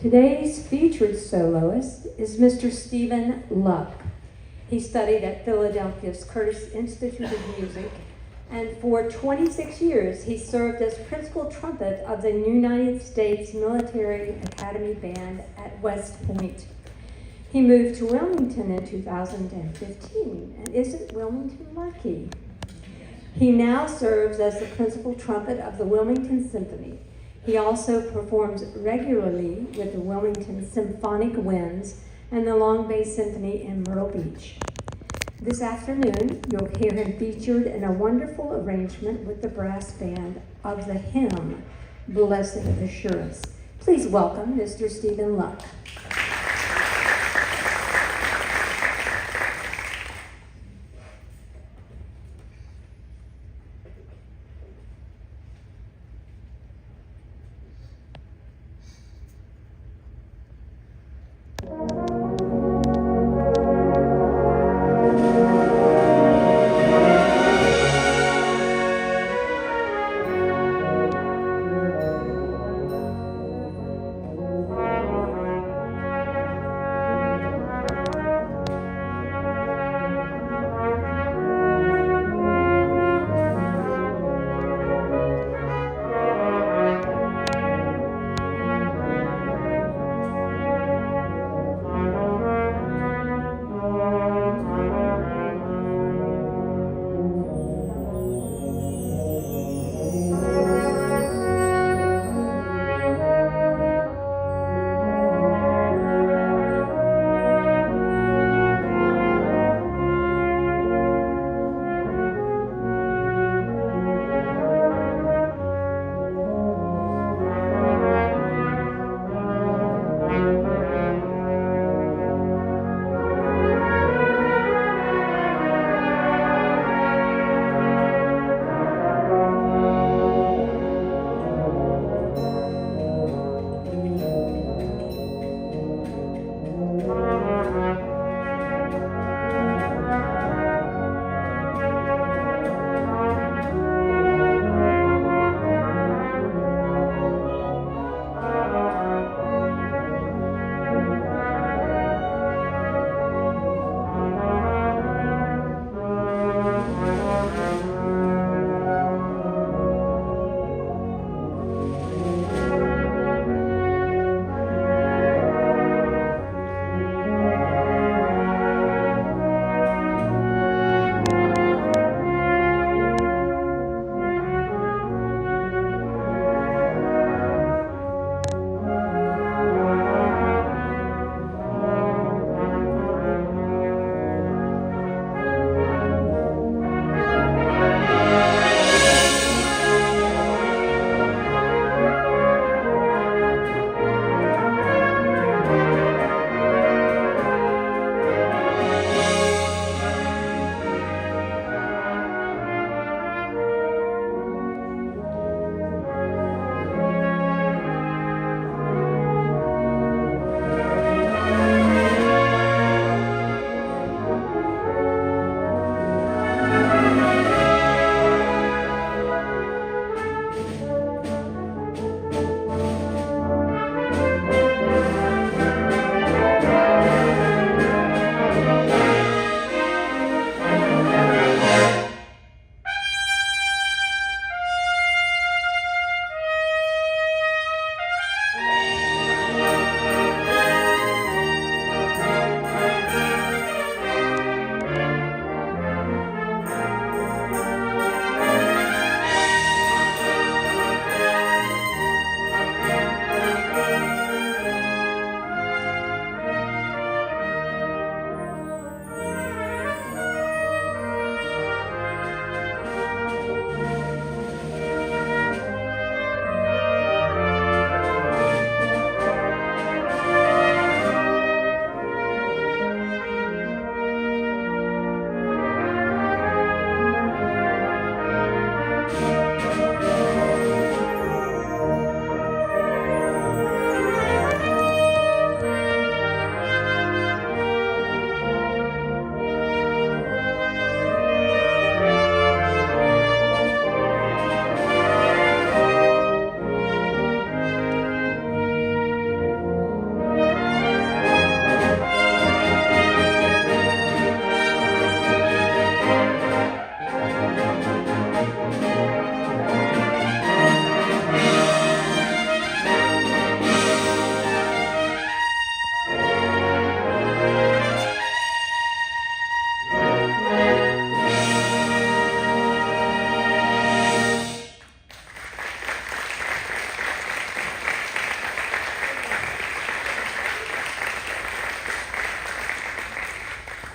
Today's featured soloist is Mr. Stephen Luck. He studied at Philadelphia's Curtis Institute of Music, and for 26 years he served as principal trumpet of the United States Military Academy Band at West Point. He moved to Wilmington in 2015, and isn't Wilmington lucky? He now serves as the principal trumpet of the Wilmington Symphony. He also performs regularly with the Wilmington Symphonic Winds and the Long Bay Symphony in Myrtle Beach. This afternoon, you'll hear him featured in a wonderful arrangement with the brass band of the hymn, Blessed Assurance. Please welcome Mr. Stephen Luck.